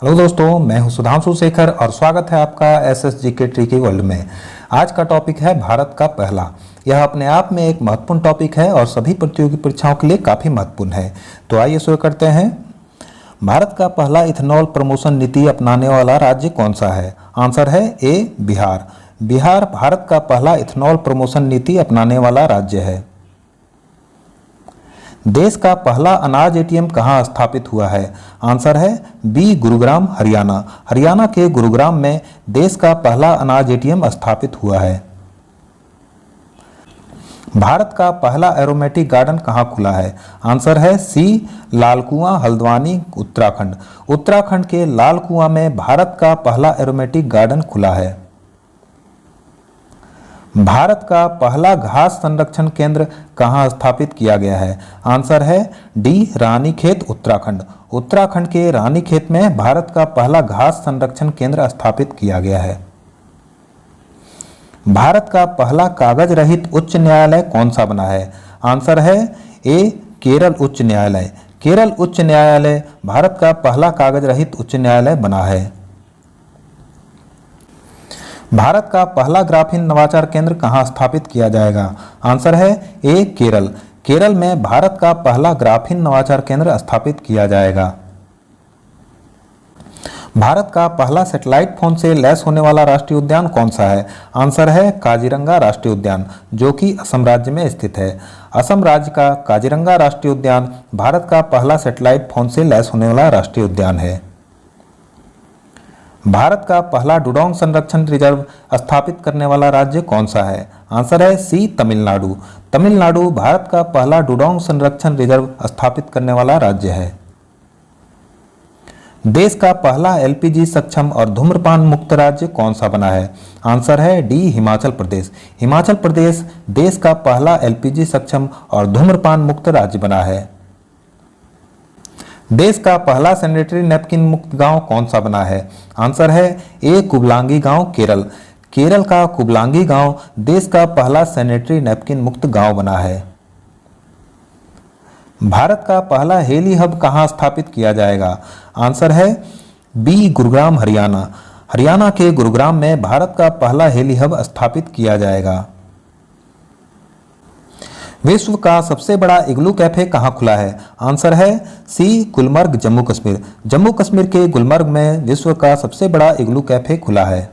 Hello दोस्तों, मैं हूं सुधांशु शेखर और स्वागत है आपका एसएसजी के ट्रिकी वर्ल्ड में। आज का टॉपिक है भारत का पहला। यह अपने आप में एक महत्वपूर्ण टॉपिक है और सभी प्रतियोगी परीक्षाओं के लिए काफ़ी महत्वपूर्ण है। तो आइए शुरू करते हैं। भारत का पहला इथेनॉल प्रमोशन नीति अपनाने वाला राज्य कौन सा है? आंसर है ए बिहार। बिहार भारत का पहला इथेनॉल प्रमोशन नीति अपनाने वाला राज्य है। देश का पहला अनाज एटीएम कहाँ स्थापित हुआ है? आंसर है बी गुरुग्राम हरियाणा। हरियाणा के गुरुग्राम में देश का पहला अनाज एटीएम स्थापित हुआ है। भारत का पहला एरोमेटिक गार्डन कहाँ खुला है? आंसर है सी लालकुआं हल्द्वानी उत्तराखंड। उत्तराखंड के लालकुआं में भारत का पहला एरोमेटिक गार्डन खुला है। भारत का पहला घास संरक्षण केंद्र कहाँ स्थापित किया गया है? आंसर है डी रानीखेत उत्तराखंड। उत्तराखंड के रानीखेत में भारत का पहला घास संरक्षण केंद्र स्थापित किया गया है। भारत का पहला कागज रहित उच्च न्यायालय कौन सा बना है? आंसर है ए केरल उच्च न्यायालय। केरल उच्च न्यायालय भारत का पहला कागज रहित उच्च न्यायालय बना है। भारत का पहला ग्राफीन नवाचार केंद्र कहाँ स्थापित किया जाएगा? आंसर है ए केरल। केरल में भारत का पहला ग्राफीन नवाचार केंद्र स्थापित किया जाएगा। भारत का पहला सैटेलाइट फोन से लैस होने वाला राष्ट्रीय उद्यान कौन सा है? आंसर है काजीरंगा राष्ट्रीय उद्यान, जो कि असम राज्य में स्थित है। असम राज्य का काजीरंगा राष्ट्रीय उद्यान भारत का पहला सैटेलाइट फोन से लैस होने वाला राष्ट्रीय उद्यान है। भारत का पहला डुडोंग संरक्षण रिजर्व स्थापित करने वाला राज्य कौन सा है? आंसर है सी तमिलनाडु। तमिलनाडु भारत का पहला डुडोंग संरक्षण रिजर्व स्थापित करने वाला राज्य है। देश का पहला एलपीजी सक्षम और धूम्रपान मुक्त राज्य कौन सा बना है? आंसर है डी हिमाचल प्रदेश। हिमाचल प्रदेश देश का पहला एलपीजी सक्षम और धूम्रपान मुक्त राज्य बना है। देश का पहला सैनिटरी नैपकिन मुक्त गांव कौन सा बना है? आंसर है ए कुबलांगी गांव केरल। केरल का कुबलांगी गांव देश का पहला सैनिटरी नैपकिन मुक्त गांव बना है। भारत का पहला हेली हब कहां स्थापित किया जाएगा? आंसर है बी गुरुग्राम हरियाणा। हरियाणा के गुरुग्राम में भारत का पहला हेली हब स्थापित किया जाएगा। विश्व का सबसे बड़ा इग्लू कैफे कहाँ खुला है? आंसर है सी गुलमर्ग जम्मू कश्मीर। जम्मू कश्मीर के गुलमर्ग में विश्व का सबसे बड़ा इग्लू कैफे खुला है।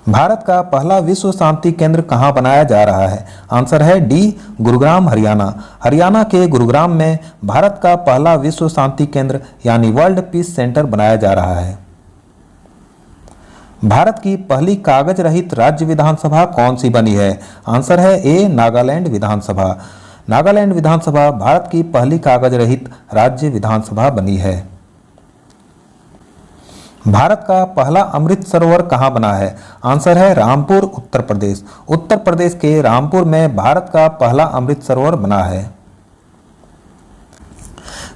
भारत का पहला विश्व शांति केंद्र कहाँ बनाया जा रहा है? आंसर है डी गुरुग्राम हरियाणा। हरियाणा के गुरुग्राम में भारत का पहला विश्व शांति केंद्र यानी वर्ल्ड पीस सेंटर बनाया जा रहा है। भारत की पहली कागज रहित राज्य विधानसभा कौन सी बनी है? आंसर है ए नागालैंड विधानसभा। नागालैंड विधानसभा भारत की पहली कागज रहित राज्य विधानसभा बनी है। भारत का पहला अमृत सरोवर कहाँ बना है? आंसर है रामपुर उत्तर प्रदेश। उत्तर प्रदेश के रामपुर में भारत का पहला अमृत सरोवर बना है।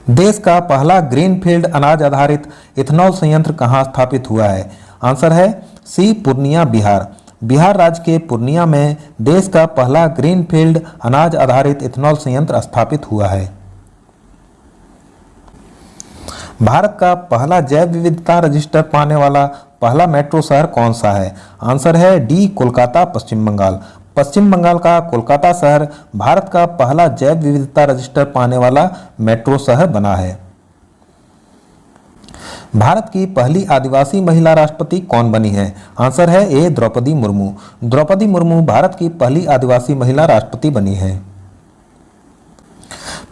देश का पहला ग्रीनफील्ड अनाज आधारित इथेनॉल संयंत्र कहाँ स्थापित हुआ है? आंसर है सी पूर्णिया बिहार। बिहार राज्य के पूर्णिया में देश का पहला ग्रीनफील्ड अनाज आधारित इथेनॉल संयंत्र स्थापित हुआ है। भारत का पहला जैव विविधता रजिस्टर पाने वाला पहला मेट्रो शहर कौन सा है? आंसर है डी कोलकाता पश्चिम बंगाल। पश्चिम बंगाल का कोलकाता शहर भारत का पहला जैव विविधता रजिस्टर पाने वाला मेट्रो शहर बना है। भारत की पहली आदिवासी महिला राष्ट्रपति कौन बनी है? आंसर है ए द्रौपदी मुर्मू। द्रौपदी मुर्मू भारत की पहली आदिवासी महिला राष्ट्रपति बनी है।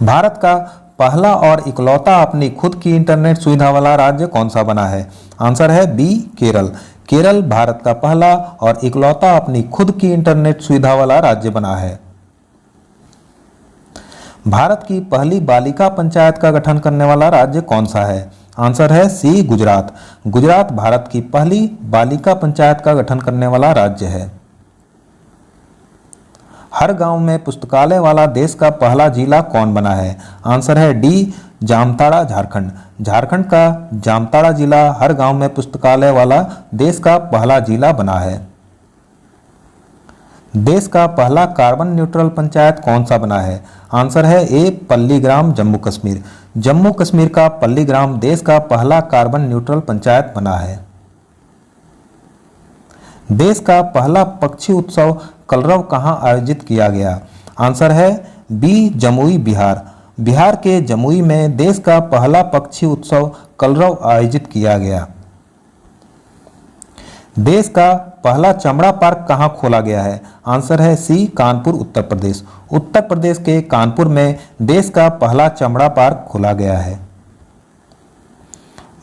भारत का पहला और इकलौता अपनी खुद की इंटरनेट सुविधा वाला राज्य कौन सा बना है? आंसर है बी केरल। केरल भारत का पहला और इकलौता अपनी खुद की इंटरनेट सुविधा वाला राज्य बना है। भारत की पहली बालिका पंचायत का गठन करने वाला राज्य कौन सा है? आंसर है सी गुजरात। गुजरात भारत की पहली बालिका पंचायत का गठन करने वाला राज्य है। हर गांव में पुस्तकालय वाला देश का पहला जिला कौन बना है? आंसर है डी जामताड़ा झारखंड। झारखंड का जामताड़ा जिला हर गांव में पुस्तकालय वाला देश का पहला जिला बना है। देश का पहला कार्बन न्यूट्रल पंचायत कौन सा बना है? आंसर है ए पल्लीग्राम जम्मू कश्मीर। जम्मू कश्मीर का पल्लीग्राम देश का पहला कार्बन न्यूट्रल पंचायत बना है। देश का पहला पक्षी उत्सव कलरव कहाँ आयोजित किया गया? आंसर है बी जमुई बिहार। बिहार के जमुई में देश का पहला पक्षी उत्सव कलरव आयोजित किया गया। देश का पहला चमड़ा पार्क कहाँ खोला गया है? आंसर है सी कानपुर उत्तर प्रदेश। उत्तर प्रदेश के कानपुर में देश का पहला चमड़ा पार्क खोला गया है।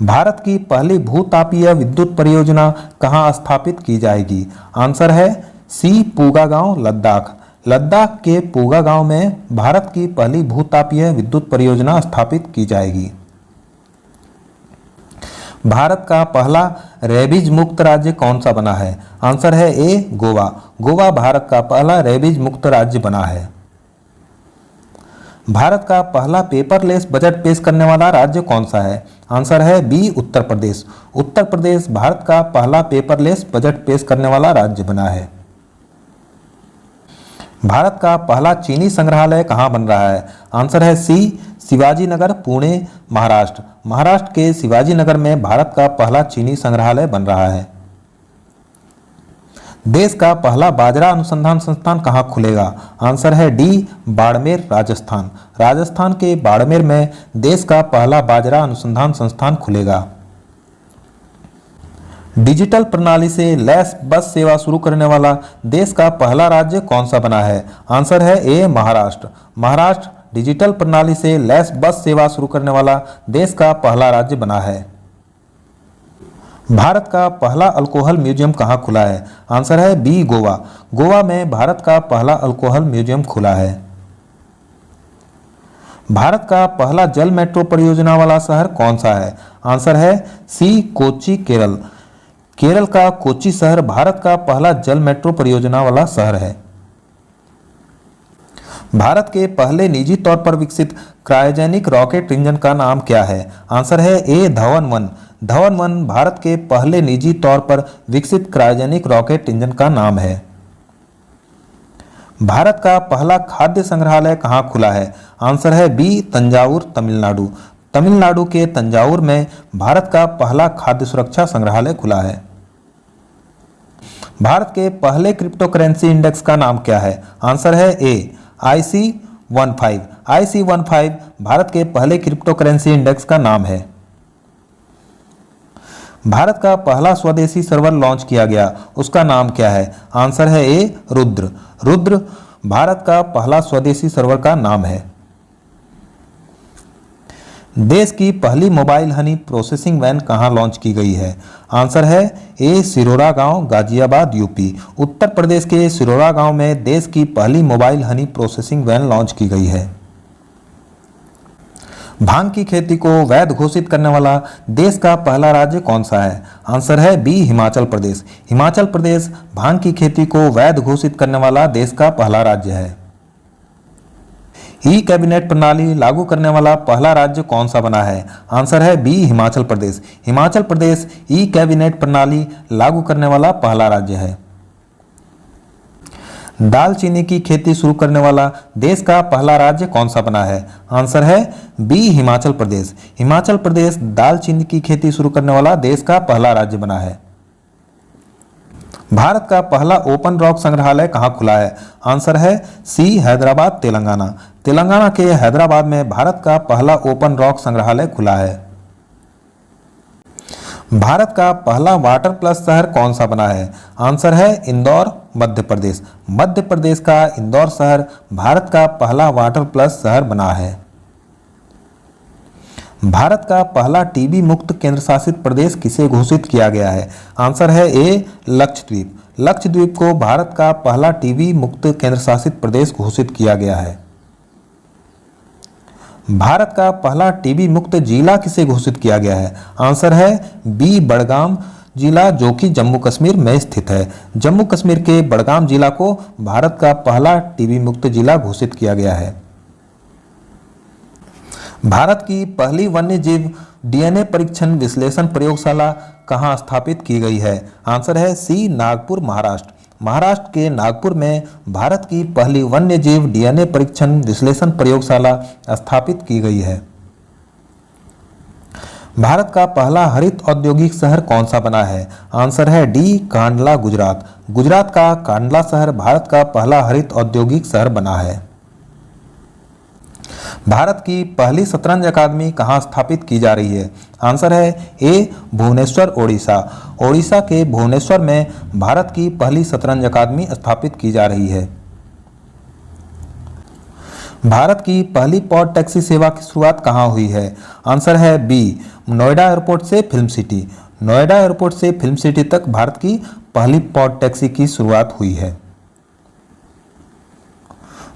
भारत की पहली भूतापीय विद्युत परियोजना कहाँ स्थापित की जाएगी? आंसर है सी पूगा गांव लद्दाख। लद्दाख के पूगा गांव में भारत की पहली भूतापीय विद्युत परियोजना स्थापित की जाएगी। भारत का पहला रेबीज मुक्त राज्य कौन सा बना है? आंसर है ए गोवा। गोवा भारत का पहला रेबीज मुक्त राज्य बना है। भारत का पहला पेपरलेस बजट पेश करने वाला राज्य कौन सा है? आंसर है बी उत्तर प्रदेश। उत्तर प्रदेश भारत का पहला पेपरलेस बजट पेश करने वाला राज्य बना है। भारत का पहला चीनी संग्रहालय कहाँ बन रहा है? आंसर है सी शिवाजी नगर पुणे महाराष्ट्र। महाराष्ट्र के शिवाजी नगर में भारत का पहला चीनी संग्रहालय बन रहा है। देश का पहला बाजरा अनुसंधान संस्थान कहाँ खुलेगा? आंसर है डी बाड़मेर राजस्थान। राजस्थान के बाड़मेर में देश का पहला बाजरा अनुसंधान संस्थान खुलेगा। डिजिटल प्रणाली से लैस बस सेवा शुरू करने वाला देश का पहला राज्य कौन सा बना है? आंसर है ए महाराष्ट्र। महाराष्ट्र डिजिटल प्रणाली से लैस बस सेवा शुरू करने वाला देश का पहला राज्य बना है। भारत का पहला अल्कोहल म्यूजियम कहाँ खुला है? आंसर है बी गोवा। गोवा में भारत का पहला अल्कोहल म्यूजियम खुला है। भारत का पहला जल मेट्रो परियोजना वाला शहर कौन सा है? आंसर है सी कोच्चि केरल। केरल का कोच्चि शहर भारत का पहला जल मेट्रो परियोजना वाला शहर है। भारत के पहले निजी तौर पर विकसित क्रायोजेनिक रॉकेट इंजन का नाम क्या है? आंसर है ए धवन-1। धवन-1 भारत के पहले निजी तौर पर विकसित क्रायोजेनिक रॉकेट इंजन का नाम है। भारत का पहला खाद्य संग्रहालय कहाँ खुला है? आंसर है बी तंजावुर तमिलनाडु। तमिलनाडु के तंजावुर में भारत का पहला खाद्य सुरक्षा संग्रहालय खुला है। भारत के पहले क्रिप्टो करेंसी इंडेक्स का नाम क्या है? आंसर है ए IC15। IC15 भारत के पहले क्रिप्टो करेंसी इंडेक्स का नाम है। भारत का पहला स्वदेशी सर्वर लॉन्च किया गया, उसका नाम क्या है? आंसर है ए रुद्र। रुद्र भारत का पहला स्वदेशी सर्वर का नाम है। देश की पहली मोबाइल हनी प्रोसेसिंग वैन कहाँ लॉन्च की गई है? आंसर है ए सिरोरा गांव गाजियाबाद यूपी। उत्तर प्रदेश के सिरोरा गांव में देश की पहली mobile honey processing van launch की गई है। भांग की खेती को वैध घोषित करने वाला देश का पहला राज्य कौन सा है? आंसर है बी हिमाचल प्रदेश। हिमाचल प्रदेश भांग की खेती को वैध घोषित करने वाला देश का पहला राज्य है। ई कैबिनेट प्रणाली लागू करने वाला पहला राज्य कौन सा बना है? आंसर है B Himachal Pradesh. Himachal Pradesh e cabinet प्रणाली लागू करने वाला पहला राज्य है। दालचीनी की खेती शुरू करने वाला देश का पहला राज्य कौन सा बना है? आंसर है बी हिमाचल प्रदेश। हिमाचल प्रदेश दालचीनी की खेती शुरू करने वाला देश का पहला राज्य बना है। भारत का पहला ओपन रॉक संग्रहालय कहाँ खुला है? आंसर है सी हैदराबाद तेलंगाना। तेलंगाना के हैदराबाद में भारत का पहला ओपन रॉक संग्रहालय खुला है। भारत का पहला वाटर प्लस शहर कौन सा बना है? आंसर है इंदौर मध्य प्रदेश। मध्य प्रदेश का इंदौर शहर भारत का पहला वाटर प्लस शहर बना है। भारत का पहला टीबी मुक्त केंद्र शासित प्रदेश किसे घोषित किया गया है? आंसर है ए लक्षद्वीप। लक्षद्वीप को भारत का पहला टीबी मुक्त केंद्र शासित प्रदेश घोषित किया गया है। भारत का पहला टीबी मुक्त जिला किसे घोषित किया गया है? आंसर है बी बड़गाम जिला, जो कि जम्मू कश्मीर में स्थित है। जम्मू कश्मीर के बड़गाम जिला को भारत का पहला टीबी मुक्त जिला घोषित किया गया है। भारत की पहली वन्य जीव डीएनए परीक्षण विश्लेषण प्रयोगशाला कहाँ स्थापित की गई है? आंसर है सी नागपुर महाराष्ट्र। महाराष्ट्र के नागपुर में भारत की पहली वन्य जीव डीएनए परीक्षण विश्लेषण प्रयोगशाला स्थापित की गई है। भारत का पहला हरित औद्योगिक शहर कौन सा बना है? आंसर है डी, कांडला, गुजरात। गुजरात का कांडला शहर भारत का पहला हरित औद्योगिक शहर बना है। भारत की पहली शतरंज अकादमी कहाँ स्थापित की जा रही है? आंसर है ए, भुवनेश्वर, ओडिशा। ओडिशा के भुवनेश्वर में भारत की पहली शतरंज अकादमी स्थापित की जा रही है। भारत की पहली पॉड टैक्सी सेवा की शुरुआत कहाँ हुई है? आंसर है बी, नोएडा एयरपोर्ट से फिल्म सिटी। नोएडा एयरपोर्ट से फिल्म सिटी तक भारत की पहली पॉड टैक्सी की शुरुआत हुई है।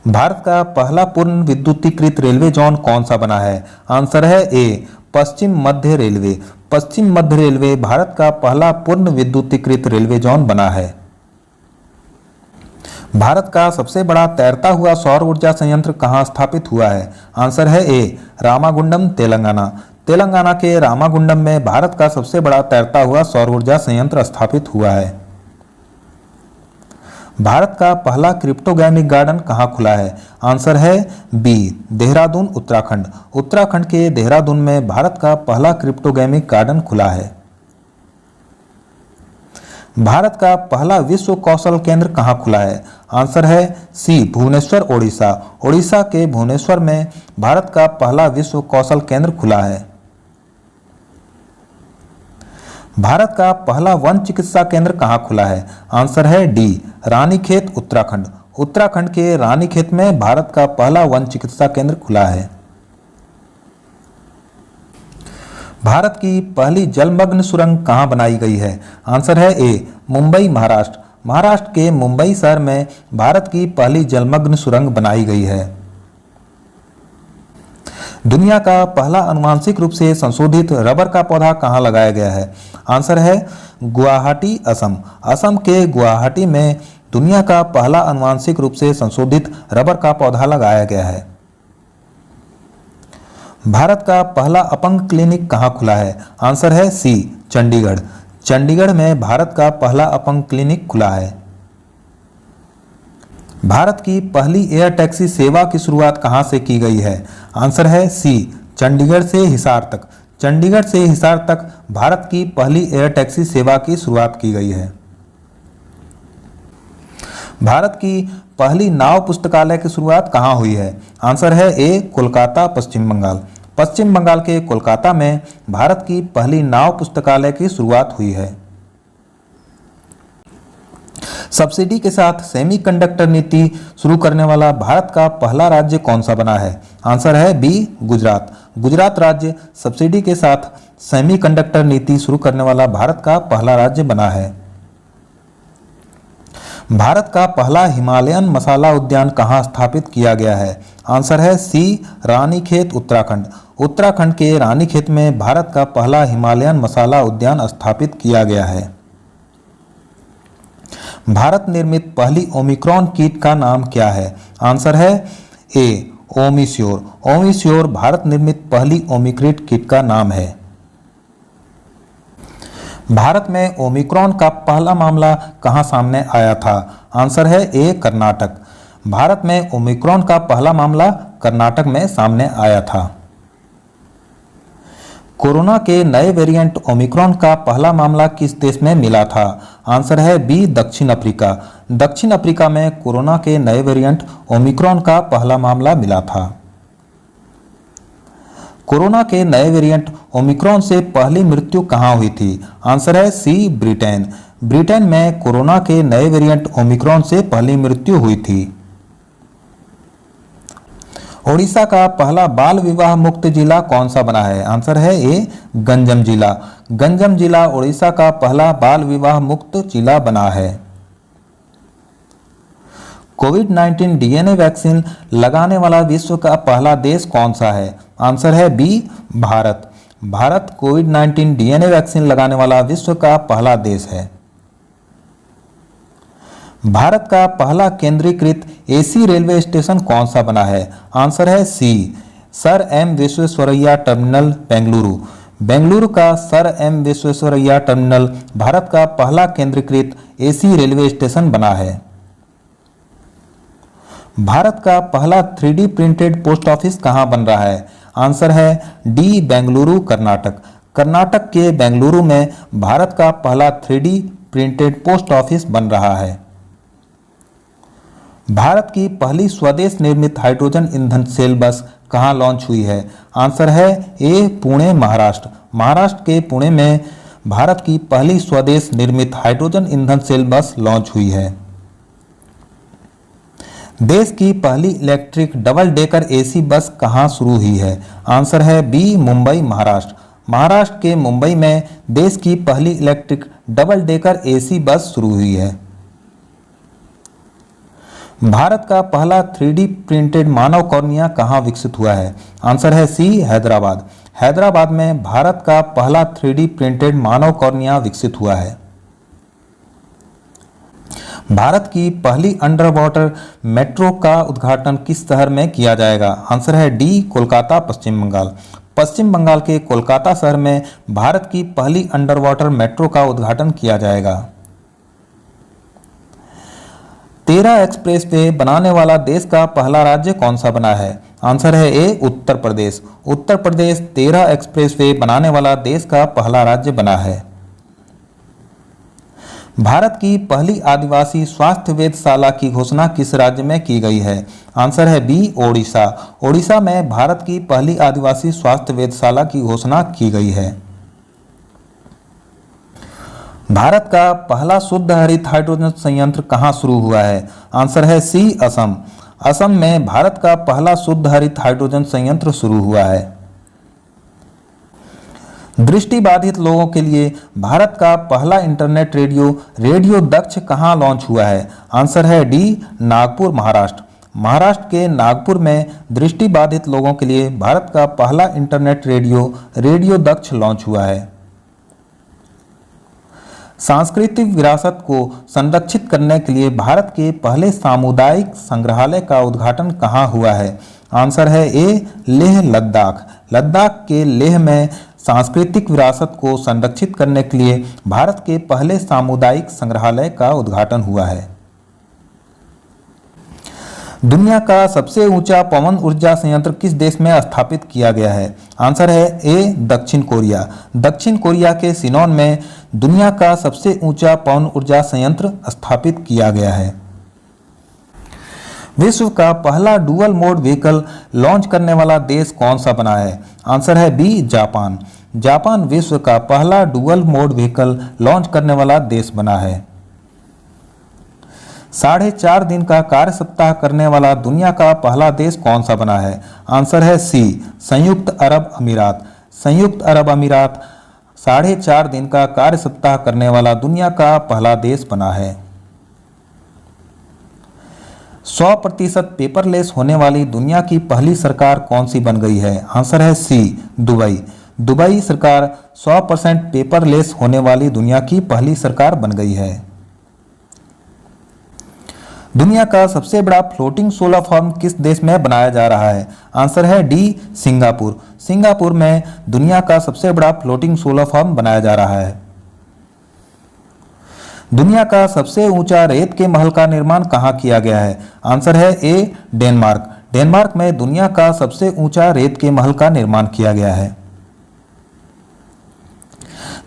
भारत का पहला पूर्ण विद्युतीकृत रेलवे जोन कौन सा बना है? आंसर है ए, पश्चिम मध्य रेलवे। पश्चिम मध्य रेलवे भारत का पहला पूर्ण विद्युतीकृत रेलवे जोन बना है। भारत का सबसे बड़ा तैरता हुआ सौर ऊर्जा संयंत्र कहाँ स्थापित हुआ है? आंसर है ए, रामागुंडम, तेलंगाना। तेलंगाना के रामागुंडम में भारत का सबसे बड़ा तैरता हुआ सौर ऊर्जा संयंत्र स्थापित हुआ है। भारत का पहला क्रिप्टोगैमिक गार्डन कहाँ खुला है? आंसर है बी, देहरादून, उत्तराखंड। उत्तराखंड के देहरादून में भारत का पहला क्रिप्टोगैमिक गार्डन खुला है। भारत का पहला विश्व कौशल केंद्र कहाँ खुला है? आंसर है सी, भुवनेश्वर, ओडिशा। ओडिशा के भुवनेश्वर में भारत का पहला विश्व कौशल केंद्र खुला है। भारत का पहला वन चिकित्सा केंद्र कहाँ खुला है? आंसर है डी, रानीखेत, उत्तराखंड। उत्तराखंड के रानीखेत में भारत का पहला वन चिकित्सा केंद्र खुला है। भारत की पहली जलमग्न सुरंग कहाँ बनाई गई है? आंसर है ए, मुंबई, महाराष्ट्र। महाराष्ट्र के मुंबई शहर में भारत की पहली जलमग्न सुरंग बनाई गई है। दुनिया का पहला आनुवांशिक रूप से संशोधित रबर का पौधा कहाँ लगाया गया है? आंसर है गुवाहाटी, असम। असम के गुवाहाटी में दुनिया का पहला आनुवांशिक रूप से संशोधित रबर का पौधा लगाया गया है। भारत का पहला अपंग क्लिनिक कहाँ खुला है? आंसर है सी, चंडीगढ़। चंडीगढ़ में भारत का पहला अपंग क्लिनिक खुला है। भारत की पहली एयर टैक्सी सेवा की शुरुआत कहाँ से की गई है? आंसर है सी, चंडीगढ़ से हिसार तक। चंडीगढ़ से हिसार तक भारत की पहली एयर टैक्सी सेवा की शुरुआत की गई है। भारत की पहली नाव पुस्तकालय की शुरुआत कहाँ हुई है? आंसर है ए, कोलकाता, पश्चिम बंगाल। पश्चिम बंगाल के कोलकाता में भारत की पहली नाव पुस्तकालय की शुरुआत हुई है। सब्सिडी के साथ सेमीकंडक्टर नीति शुरू करने वाला भारत का पहला राज्य कौन सा बना है? आंसर है बी, गुजरात। गुजरात राज्य सब्सिडी के साथ सेमीकंडक्टर नीति शुरू करने वाला भारत का पहला राज्य बना है। भारत का पहला हिमालयन मसाला उद्यान कहाँ स्थापित किया गया है? आंसर है सी, रानीखेत, उत्तराखंड। उत्तराखंड के रानीखेत में भारत का पहला हिमालयन मसाला उद्यान स्थापित किया गया है। भारत निर्मित पहली ओमिक्रॉन कीट का नाम क्या है? आंसर है ए, ओमिश्योर। ओमिश्योर भारत निर्मित पहली ओमिक्रिट कीट का नाम है। भारत में ओमिक्रॉन का पहला मामला कहां सामने आया था? आंसर है ए, कर्नाटक। भारत में ओमिक्रॉन का पहला मामला कर्नाटक में सामने आया था। कोरोना के नए वेरिएंट ओमिक्रॉन का पहला मामला किस देश में मिला था? आंसर है बी, दक्षिण अफ्रीका। दक्षिण अफ्रीका में कोरोना के नए वेरिएंट ओमिक्रॉन का पहला मामला मिला था। कोरोना के नए वेरिएंट ओमिक्रॉन से पहली मृत्यु कहां हुई थी? आंसर है सी, ब्रिटेन। ब्रिटेन में कोरोना के नए वेरिएंट ओमिक्रॉन से पहली मृत्यु हुई थी। ओडिशा का पहला बाल विवाह मुक्त जिला कौन सा बना है? आंसर है ए, गंजम जिला। गंजम जिला ओडिशा का पहला बाल विवाह मुक्त जिला बना है। कोविड-19 डीएनए वैक्सीन लगाने वाला विश्व का पहला देश कौन सा है? आंसर है बी, भारत। भारत कोविड-19 डीएनए वैक्सीन लगाने वाला विश्व का पहला देश है। भारत का पहला केंद्रीकृत एसी रेलवे स्टेशन कौन सा बना है? आंसर है C, sir M Visvesvaraya terminal, Bengaluru. Bengaluru का sir M Visvesvaraya terminal Bharat का पहला केंद्रीकृत एसी रेलवे स्टेशन बना है। भारत का पहला 3D प्रिंटेड पोस्ट ऑफिस कहां बन रहा है? आंसर है डी, बेंगलुरु, कर्नाटक। कर्नाटक के बेंगलुरु में भारत का पहला 3D प्रिंटेड पोस्ट ऑफिस बन रहा है। भारत की पहली स्वदेश निर्मित हाइड्रोजन ईंधन सेल बस कहां लॉन्च हुई है? आंसर है ए, पुणे महाराष्ट्र। महाराष्ट्र के पुणे में भारत की पहली स्वदेश निर्मित हाइड्रोजन ईंधन सेल बस लॉन्च हुई है। देश की पहली electric double decker AC bus कहां शुरू हुई है? आंसर है बी, मुंबई महाराष्ट्र। महाराष्ट्र के मुंबई में देश की पहली electric double decker AC bus शुरू हुई है। भारत का पहला 3D प्रिंटेड मानव कॉर्निया कहां विकसित हुआ है? आंसर है सी, हैदराबाद। हैदराबाद में भारत का पहला 3D प्रिंटेड मानव कॉर्निया विकसित हुआ है। भारत की पहली अंडर वाटर मेट्रो का उद्घाटन किस शहर में किया जाएगा? आंसर है डी, कोलकाता, पश्चिम बंगाल। पश्चिम बंगाल के कोलकाता शहर में भारत की पहली अंडर वाटर मेट्रो का उद्घाटन किया जाएगा। 13 एक्सप्रेसवे बनाने वाला देश का पहला राज्य कौन सा बना है? आंसर है ए, उत्तर प्रदेश। उत्तर प्रदेश 13 एक्सप्रेसवे बनाने वाला देश का पहला राज्य बना है। भारत की पहली आदिवासी स्वास्थ्य वेधशाला की घोषणा किस राज्य में की गई है? आंसर है बी, ओडिशा। ओडिशा में भारत की पहली आदिवासी स्वास्थ्य वेधशाला की घोषणा की गई है। भारत का पहला शुद्ध हरित हाइड्रोजन संयंत्र कहां शुरू हुआ है? आंसर है सी, असम। असम में भारत का पहला शुद्ध हरित हाइड्रोजन संयंत्र शुरू हुआ है। दृष्टिबाधित लोगों के लिए भारत का पहला इंटरनेट रेडियो दक्ष कहां लॉन्च हुआ है? आंसर है डी, नागपुर महाराष्ट्र। महाराष्ट्र के नागपुर में दृष्टिबाधित लोगों के लिए भारत का पहला इंटरनेट रेडियो दक्ष लॉन्च हुआ है। सांस्कृतिक विरासत को संरक्षित करने के लिए भारत के पहले सामुदायिक संग्रहालय का उद्घाटन कहां हुआ है? आंसर है ए, लेह लद्दाख। लद्दाख के लेह में सांस्कृतिक विरासत को संरक्षित करने के लिए भारत के पहले सामुदायिक संग्रहालय का उद्घाटन हुआ है। दुनिया का सबसे ऊंचा पवन ऊर्जा संयंत्र किस देश में स्थापित किया गया है? आंसर है ए, दक्षिण कोरिया। दक्षिण कोरिया के सिनोन में दुनिया का सबसे ऊंचा पवन ऊर्जा संयंत्र स्थापित किया गया है। विश्व का पहला डुअल मोड व्हीकल लॉन्च करने वाला देश कौन सा बना है? आंसर है बी, जापान। जापान विश्व का पहला डुअल मोड व्हीकल लॉन्च करने वाला देश बना है। 4.5 दिन का कार्य सप्ताह करने वाला दुनिया का पहला देश कौन सा बना है? आंसर है सी, संयुक्त अरब अमीरात। संयुक्त अरब अमीरात 4.5 दिन का कार्य सप्ताह करने वाला दुनिया का पहला देश बना है। 100% पेपरलेस होने वाली दुनिया की पहली सरकार कौन सी बन गई है? आंसर है सी, दुबई। दुबई सरकार 100% पेपरलेस होने वाली दुनिया की पहली सरकार बन गई है। दुनिया का सबसे बड़ा फ्लोटिंग सोलर फार्म किस देश में बनाया जा रहा है? आंसर है डी, सिंगापुर। सिंगापुर में दुनिया का सबसे बड़ा फ्लोटिंग सोलर फार्म बनाया जा रहा है। दुनिया का सबसे ऊंचा रेत के महल का निर्माण कहां किया गया है? आंसर है ए, डेनमार्क। डेनमार्क में दुनिया का सबसे ऊंचा रेत के महल का निर्माण किया गया है।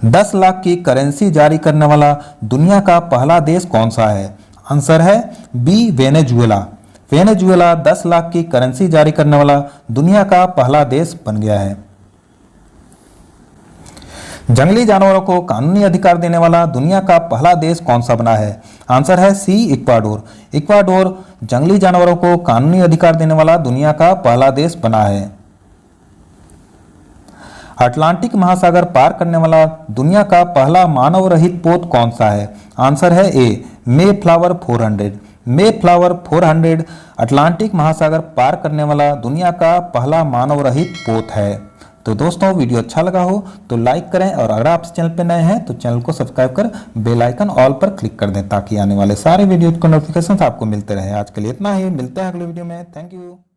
10 लाख की करेंसी जारी करने वाला दुनिया का पहला देश कौन सा है? आंसर है बी, वेनेजुएला। वेनेजुएला 10 लाख की करेंसी जारी करने वाला दुनिया का पहला देश बन गया है। जंगली जानवरों को कानूनी अधिकार देने वाला दुनिया का पहला देश कौन सा बना है? आंसर है सी, इक्वाडोर। इक्वाडोर जंगली जानवरों को कानूनी अधिकार देने वाला दुनिया का पहला देश बना है। अटलांटिक महासागर पार करने वाला दुनिया का पहला मानव रहित पोत कौन सा है? आंसर है ए, मेफ्लावर 400। मेफ्लावर 400 अटलांटिक महासागर पार करने वाला दुनिया का पहला मानव रहित पोत है। तो दोस्तों, वीडियो अच्छा लगा हो तो लाइक करें और अगर आप इस चैनल पर नए हैं तो चैनल को सब्सक्राइब कर बेल आइकन ऑल पर क्लिक कर दें ताकि आने वाले सारे वीडियो के नोटिफिकेशन आपको मिलते रहे। आज के लिए इतना ही, मिलते हैं अगले वीडियो में। Thank you.